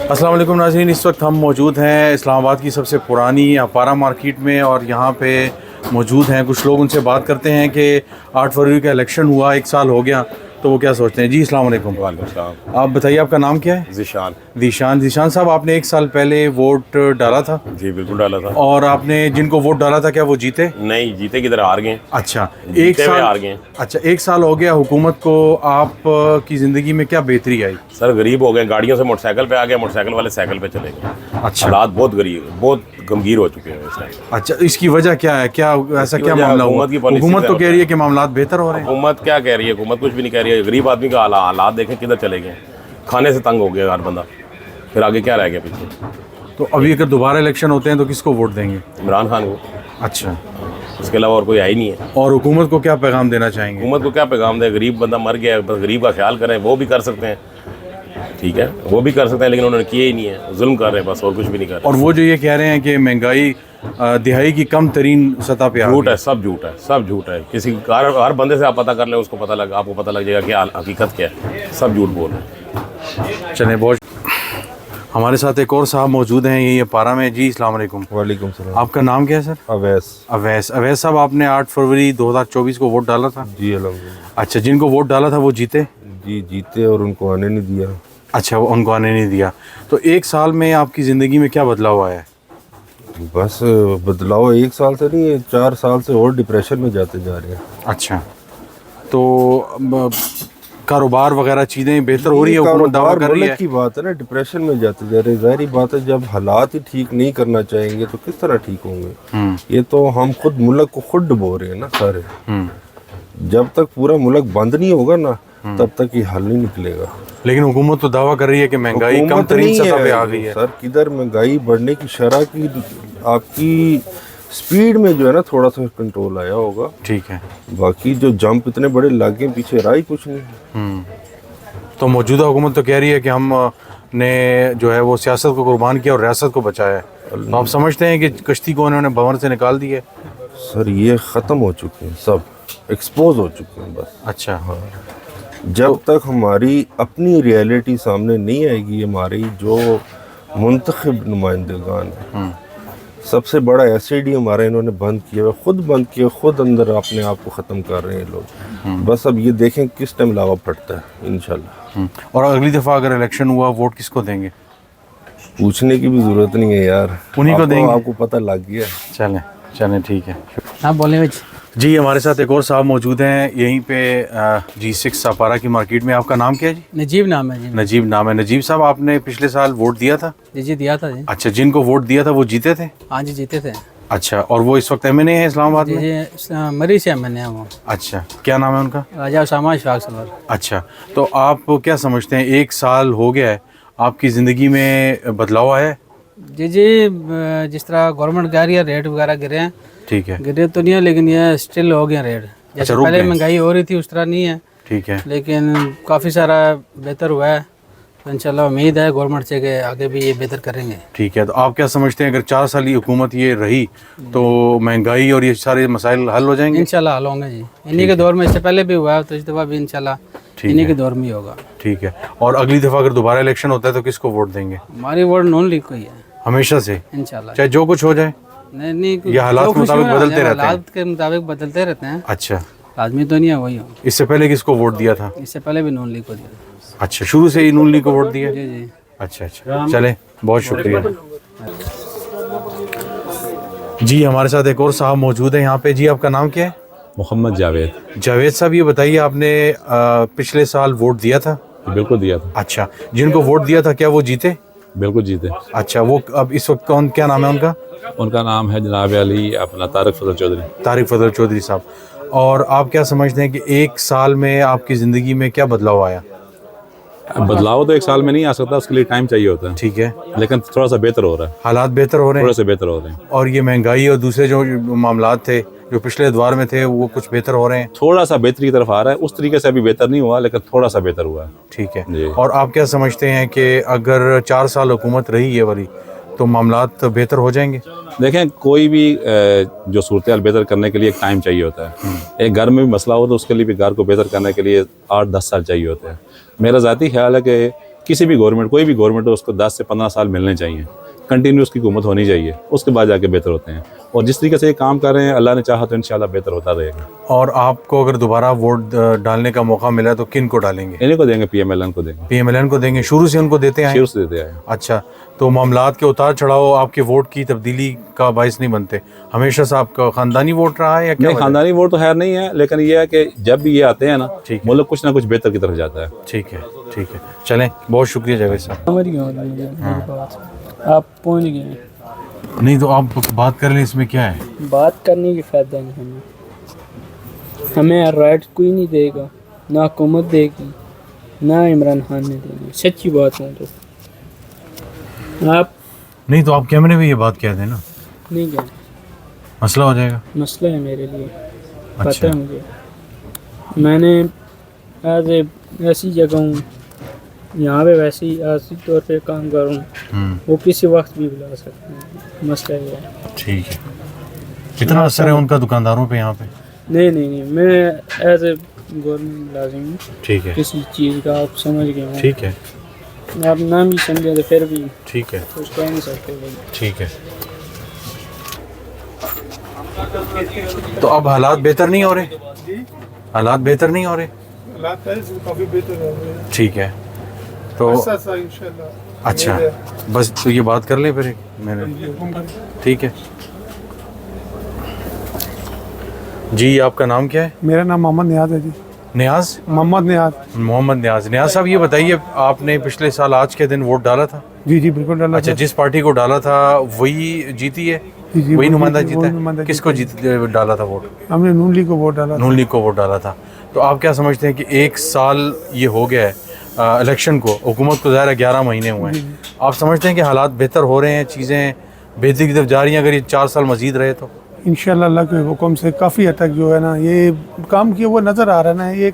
अस्सलाम वालेकुम नाज़रीन, इस वक्त हम मौजूद हैं इस्लामाबाद की सबसे पुरानी अपारा मार्केट में और यहाँ पे मौजूद हैं कुछ लोग। उनसे बात करते हैं कि 8 फरवरी का इलेक्शन हुआ, 1 साल हो गया, तो वो क्या सोचते हैं। जी अस्सलाम वालेकुम। वालेकुम सलाम। आप बताइए, आपका नाम क्या है? ज़ीशान। ज़ीशान साहब, आपने 1 साल पहले वोट डाला था? जी बिल्कुल डाला था। और आपने जिनको वोट डाला था क्या वो जीते? नहीं जीते, किधर हार गए। अच्छा, जीते हुए हार गए। अच्छा, 1 साल हो गया हुकूमत को, आप की ज़िंदगी में क्या बेहतरी आई? सर गरीब हो गए, गाड़ियों से मोटरसाइकिल पे आ गए, मोटरसाइकिल वाले साइकिल पे चले गए। अच्छा, हालात बहुत गरीब, बहुत गंभीर हो चुके हैं इस टाइम। अच्छा, इसकी वजह क्या है? क्या ऐसा क्या मामला हुआ? हुकूमत तो कह रही है कि मामलात बेहतर हो रहे हैं। हुकूमत क्या कह रही है? हुकूमत कुछ भी नहीं कह रही है। गरीब आदमी का हालात देखें किधर चले गए, खाने से तंग हो गया हर बंदा, फिर आगे क्या रह गया पीछे। तो अभी अगर दोबारा इलेक्शन होते हैं तो किसको वोट देंगे? इमरान खान को। अच्छा, उसके अलावा और कोई है ही नहीं है। और हुकूमत को क्या पैगाम देना चाहेंगे? हुकूमत को क्या पैगाम दे? गरीब बंदा मर गया, बस गरीब का ख्याल करें, वो भी कर सकते हैं, ठीक है, वो भी कर सकते हैं, लेकिन उन्होंने किए ही नहीं है, जुल्म कर रहे हैं बस, और कुछ भी नहीं कर रहे। और वो जो ये कह रहे हैं कि महंगाई दिहाई की कम तरीन सतह पे आ झूठ गई। है, सब झूठ है, सब झूठ है। किसी हर बंदे से आप पता कर लें, उसको पता लग, आपको पता लग जाएगा कि हकीकत क्या है। सब झूठ बोल रहे हैं। चलें, बहुत हमारे साथ एक और साहब मौजूद हैं यही अपारा में। जी अस्सलाम वालेकुम। वालेकुम सलाम। आपका नाम क्या है सर? अवैस अवैस साहब, आपने 8 फरवरी 2024 को वोट डाला था? जी अल्हम्दुलिल्लाह। अच्छा, जिनको वोट डाला था वो जीते? जी जीते, और उनको आने नहीं दिया। अच्छा, वो उनको आने नहीं दिया। तो 1 साल में आपकी ज़िंदगी में क्या बदलाव आया है? बस बदलाव 1 साल से नहीं है, 4 साल से और डिप्रेशन में जाते जा रहे हैं। अच्छा, तो कारोबार वगैरह चीज़ें बेहतर हो रही है, हुकूमत दावा कर रही है? की बात है ना, डिप्रेशन में जाते जा रहे हैं। ज़ाहिर बात है, जब हालात ही ठीक नहीं करना चाहेंगे तो किस तरह ठीक होंगे। ये तो हम खुद मुल्क को खुद डुबो रहे हैं ना सारे। जब तक पूरा मुल्क बंद नहीं होगा ना, तब तक ये हल नहीं निकलेगा। लेकिन हुकूमत तो दावा कर रही है कि महंगाई कम तरीन सतह पे आ गई है। सर किधर महंगाई बढ़ने की शरह की आपकी स्पीड में जो है ना थोड़ा सा कंट्रोल आया होगा, ठीक है। बाकी जो जंप इतने बड़े लागे पीछे रहा ही कुछ नहीं। तो मौजूदा हुकूमत तो कह रही है कि हम ने जो है वो सियासत को कुर्बान किया और रियासत को बचाया है। तो आप समझते हैं कि कश्ती को उन्होंने भंवर से निकाल दी है? सर ये ख़त्म हो चुके हैं, सब एक्सपोज हो चुके हैं बस। अच्छा, हाँ। जब तक हमारी अपनी रियलिटी सामने नहीं आएगी, हमारी जो मुंतखब नुमाइंदगान है, सबसे बड़ा एसिड ही हमारा इन्होंने बंद किया है, खुद बंद किया, खुद अंदर अपने आप को ख़त्म कर रहे हैं लोग। बस अब ये देखें किस टाइम लावा फटता है इंशाल्लाह। और अगली दफ़ा अगर इलेक्शन हुआ वोट किसको देंगे? पूछने की भी ज़रूरत नहीं है यार, उन्हीं को देंगे। आपको पता लग गया। चलें चलें, ठीक है। हाँ बोले जी, हमारे साथ एक और साहब मौजूद हैं यहीं पे G6 अपारा की मार्केट में। आपका नाम क्या है जी? नजीब नाम है जी। नजीब नाम है। नजीब साहब, आपने पिछले साल वोट दिया था? जी दिया था जी। अच्छा, जिनको वोट दिया था वो जीते थे? हाँ जी जीते थे। अच्छा, और वो इस वक्त MNA है इस्लामाबाद में? जी मरी से MNA है वो। अच्छा, क्या नाम है उनका? राजा उसामा इशफाक सरवर। अच्छा, तो आप क्या समझते हैं, 1 साल हो गया है, आपकी ज़िंदगी में बदलाव आया है? जी जिस तरह गवर्नमेंट कह रही है रेट वगैरह गिरे हैं, ठीक है। गिरे तो नहीं है, लेकिन ये स्टिल हो गए रेट। जैसे रुक पहले गए। महंगाई हो रही थी उस तरह नहीं है, ठीक है। लेकिन काफ़ी सारा बेहतर हुआ है। तो इंशाल्लाह उम्मीद है गवर्नमेंट से कि आगे भी ये बेहतर करेंगे। ठीक है, तो आप क्या समझते हैं अगर 4 साल की हुकूमत ये रही तो महंगाई और ये सारे मसाइल हल हो जाएंगे? इंशाल्लाह हल होंगे जी। इन्हीं के दौर में, इससे पहले भी हुआ है, तो इस दफ़ा भी इंशाल्लाह इन्हीं के दौर में ही होगा। ठीक है। और अगली दफ़ा अगर दोबारा इलेक्शन होता है तो किसको वोट देंगे? हमारी वोट नॉन लीग को ही है हमेशा से, इंशाल्लाह। चाहे जो कुछ हो जाए? नहीं, ये हालात के मुताबिक बदलते रहते हैं? हालात के मुताबिक बदलते रहते हैं। अच्छा, आदमी तो नहीं है वही हो। इससे पहले किसको वोट दिया था? इससे पहले भी नॉन लीग को दिया। अच्छा, शुरू से ही नून लीग को वोट दिया? जी जी। अच्छा, चले, बहुत शुक्रिया जी। हमारे साथ एक और साहब मौजूद है यहाँ पे। जी, आपका नाम क्या है? मोहम्मद जावेद। जावेद साहब, ये बताइए, आपने पिछले साल वोट दिया था? बिल्कुल दिया था। अच्छा, जिनको वोट दिया था क्या वो जीते? बिल्कुल जीते। अच्छा, वो अब इस वक्त क्या नाम है उनका? उनका नाम है जनाब अली अपना तारिक फजल चौधरी। तारिक फजल चौधरी साहब। और आप क्या समझते हैं कि 1 साल में आपकी ज़िंदगी में क्या बदलाव आया? बदलाव तो 1 साल में नहीं आ सकता, उसके लिए टाइम चाहिए होता है। ठीक है, लेकिन थोड़ा सा बेहतर हो रहा है, हालात बेहतर हो रहे थोड़े हैं। से बेहतर हो रहे हैं। और ये महंगाई और दूसरे जो मामलात थे जो पिछले दौर में थे वो कुछ बेहतर हो रहे हैं? थोड़ा सा बेहतरी की तरफ आ रहा है, उस तरीके से अभी बेहतर नहीं हुआ, लेकिन थोड़ा सा बेहतर हुआ है। ठीक जी। है। और आप क्या समझते हैं कि अगर 4 साल हुकूमत रही ये वाली तो मामलात बेहतर हो जाएंगे? देखें, कोई भी जो सूरत हाल बेहतर करने के लिए एक टाइम चाहिए होता है। एक घर में भी मसला हो तो उसके लिए भी घर को बेहतर करने के लिए 8-10 साल चाहिए होते हैं। मेरा ज़ाती ख्याल है कि किसी भी गवर्नमेंट, कोई भी गवर्नमेंट हो, उसको 10 से 15 साल मिलने चाहिए, कंटिन्यूस की हुकूमत होनी चाहिए, उसके बाद जाके बेहतर होते हैं। और जिस तरीके से ये काम कर रहे हैं, अल्लाह ने चाहा तो इंशाल्लाह बेहतर होता रहेगा। और आपको अगर दोबारा वोट डालने का मौका मिला तो किन को डालेंगे? इन्हीं को देंगे, PMLN को देंगे, PMLN को देंगे। शुरू से उनको देते हैं? शुरू से देते आए। अच्छा, तो मामलात के उतार चढ़ाव आपके वोट की तब्दीली का बायस नहीं बनते? हमेशा से आपका ख़ानदानी वोट रहा है या क्या? नहीं, खानदानी वोट तो खैर नहीं है, लेकिन ये है कि जब भी ये आते हैं ना, मुल्क कुछ ना कुछ बेहतर की तरफ जाता है। ठीक है, ठीक है, चलें, बहुत शुक्रिया जावेद साहब। समझ गए आप पहुँच गए। नहीं तो आप बात कर लें, इसमें क्या है? बात करने की फ़ायदा नहीं, हमें राइट कोई नहीं देगा, ना हुकूमत देगी, ना इमरान खान ने देगी। सच्ची बात है तो आप नहीं तो आप कैमरे में ये बात कह दें ना, नहीं क्या मसला हो जाएगा। मसला है मेरे लिए, अच्छा। पता है मुझे। मैंने आज ऐसी जगह हूँ, यहाँ पे वैसे ही आर्थिक तौर पे काम कर रहा हूँ, वो किसी वक्त भी बुला सकते हैं। मसला ये है। ठीक है, कितना असर है उनका दुकानदारों पे यहाँ पे? नहीं, मैं एज ए गवर्नमेंट मुलाजिम हूँ। ठीक है, किसी चीज़ का आप समझ गए। ठीक है, आप नाम भी समझे तो फिर भी ठीक है, कुछ कह नहीं सकते भाई। ठीक है। तो अब हालात बेहतर नहीं हो रहे? हालात बेहतर नहीं हो रहे? काफ़ी बेहतर हो रहे हैं। ठीक है, तो इंशाल्लाह। अच्छा, बस तो ये बात कर लें फिर मैंने। ठीक है जी। आपका नाम क्या है? मेरा नाम मोहम्मद नियाज है जी। नियाज? मोहम्मद नियाज। मोहम्मद नियाज। नियाज साहब, ये बताइए, आपने पिछले साल आज के दिन वोट डाला था? जी बिल्कुल डाला। अच्छा, जिस पार्टी को डाला था वही जीती है? जी, वही नुमाइंदा वही जीता नुमाइंदा है? किसको डाला था वोट? हमने नून लीग को वोट डाला। नून लीग को वोट डाला था। तो आप क्या समझते हैं कि 1 साल ये हो गया है इलेक्शन को, हुकूमत को ज़ाहिर है 11 महीने हुए हैं, आप समझते हैं कि हालात बेहतर हो रहे हैं, चीज़ें बेहतरी की तरफ जा रही हैं? अगर ये 4 साल मजीद रहे तो इंशाल्लाह अल्लाह के हुक्म से काफ़ी हद तक जो है ना ये काम किया वो नज़र आ रहा है ना। ये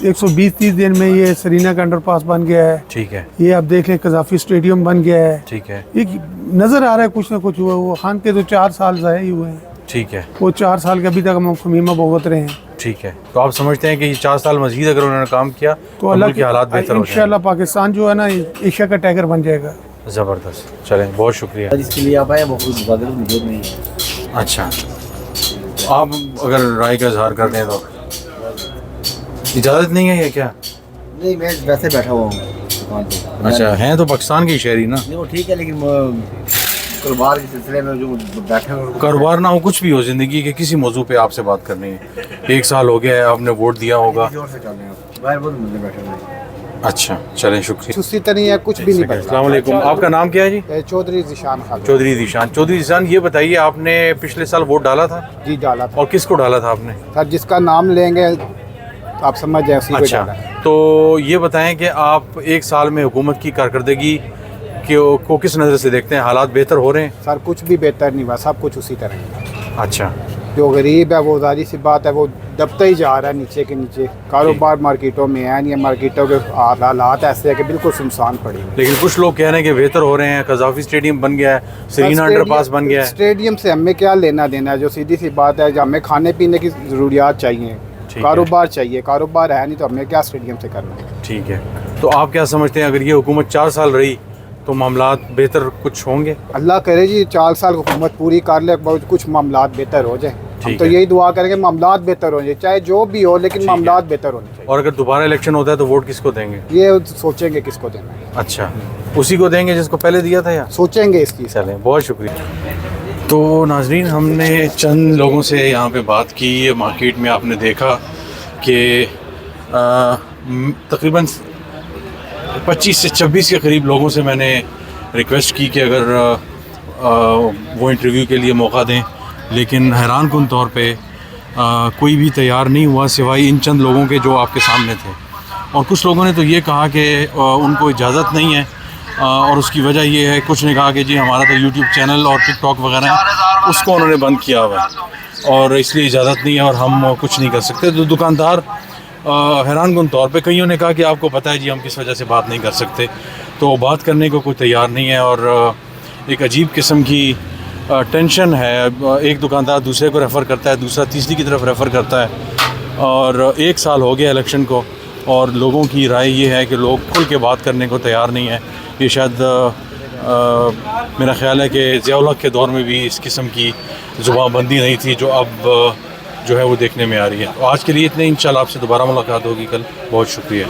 120-30 दिन में ये सरीना का अंडरपास बन गया है। ठीक है, ये आप देख लें, कजाफी स्टेडियम बन गया है। ठीक है, ये नज़र आ रहा है कुछ ना कुछ हुआ। वो खान के तो 4 साल ज़ाया ही हुए हैं। ठीक है, वो 4 साल के अभी तक हम खमीमा भुगत रहे हैं। ठीक है। तो आप समझते हैं कि ये 4 साल मजीद अगर उन्होंने काम किया तो अल्लाह के हालात बेहतर हो इंशाल्लाह पाकिस्तान जो है ना एशिया का टाइगर बन जाएगा। जाएंगे? ज़बरदस्त। चलें, बहुत शुक्रिया। जिसके लिए आप आए वो कुछ बदल मौजूद नहीं है। अच्छा, आप अगर राय का इजहार कर दें तो इजाज़त नहीं है या क्या? नहीं, मैं वैसे बैठा हुआ हूँ दुकान पे। अच्छा, हैं तो पाकिस्तान के शहरी ना? नहीं वो ठीक है, लेकिन वो कारोबार के सिलसिले में जो बैठे हुए कारोबार ना हो, कुछ भी हो, ज़िंदगी के किसी मौजू पे आपसे बात करनी है। 1 साल हो गया है, आपने वोट दिया होगा। जोर से चल रहे हैं बाहर, बहुत मुझे बैठे हुए हैं। अच्छा, चलें, शुक्रिया। सुस्ती तो नहीं है, कुछ भी नहीं बचा। अस्सलाम वालेकुम। आपका नाम क्या है जी? चौधरी ज़ीशान खान। चौधरी ज़ीशान। चौधरी ज़ीशान, ये बताइए, आपने पिछले साल वोट डाला था? जी डाला था और किसको डाला था आपने? सर, जिसका नाम लेंगे आप समझ जाए उसी को अच्छा, डाला है। तो ये बताएं कि आप 1 साल में हुकूमत की कारकर्दगी को किस नज़र से देखते हैं? हालात बेहतर हो रहे हैं? सर कुछ भी बेहतर नहीं हुआ, सब कुछ उसी तरह है। अच्छा, जो गरीब है वो जाहिर सी बात है वो दबता ही जा रहा है नीचे के नीचे। कारोबार मार्केटों में है नहीं, मार्केटों के हालात ऐसे है कि बिल्कुल सुनसान पड़ी है। लेकिन कुछ लोग कह रहे हैं कि बेहतर हो रहे हैं, कजाफी स्टेडियम बन गया है, सरीना अंडरपास बन गया है। स्टेडियम से हमें क्या लेना देना है? जो सीधी सी बात है, जो हमें खाने पीने की ज़रूरियात चाहिए, कारोबार चाहिए। कारोबार है नहीं तो हमें क्या स्टेडियम से करना है? ठीक है, तो आप क्या समझते हैं, अगर ये हुकूमत 4 साल रही तो मामलात बेहतर कुछ होंगे? अल्लाह करे जी 4 साल हुकूमत पूरी कर ले, बहुत कुछ मामलात बेहतर हो जाए। हम तो यही दुआ करेंगे मामलात बेहतर हो जाए, चाहे जो भी हो, लेकिन मामलात बेहतर होने चाहिए। और अगर दोबारा इलेक्शन होता है तो वोट किसको देंगे? ये सोचेंगे किसको देना है। अच्छा, उसी को देंगे जिसको पहले दिया था या? सोचेंगे इसकी। चलें, बहुत शुक्रिया। तो नाजरीन, हमने चंद लोगों से यहाँ पे बात की। मार्केट में आपने देखा कि तकरीबन 25 से 26 के करीब लोगों से मैंने रिक्वेस्ट की कि अगर वो इंटरव्यू के लिए मौका दें, लेकिन हैरान कुन तौर पे कोई भी तैयार नहीं हुआ सिवाय इन चंद लोगों के जो आपके सामने थे। और कुछ लोगों ने तो ये कहा कि उनको इजाज़त नहीं है, और उसकी वजह ये है, कुछ ने कहा कि जी हमारा तो यूट्यूब चैनल और टिकटॉक वगैरह है उसको उन्होंने बंद किया हुआ है और इसलिए इजाज़त नहीं है और हम कुछ नहीं कर सकते। तो दुकानदार हैरान कुन तौर पे, कईयों ने कहा कि आपको पता है जी हम किस वजह से बात नहीं कर सकते, तो बात करने को कोई तैयार नहीं है। और एक अजीब किस्म की टेंशन है, एक दुकानदार दूसरे को रेफ़र करता है, दूसरा तीसरी की तरफ रेफ़र करता है। और 1 साल हो गया इलेक्शन को और लोगों की राय ये है कि लोग खुल के बात करने को तैयार नहीं है। ये शायद मेरा ख्याल है कि ज़िया-उल हक़ के दौर में भी इस किस्म की ज़ुबानबंदी नहीं थी जो अब जो है वो देखने में आ रही है। तो आज के लिए इतने, इंशाल्लाह आपसे दोबारा मुलाकात होगी कल। बहुत शुक्रिया।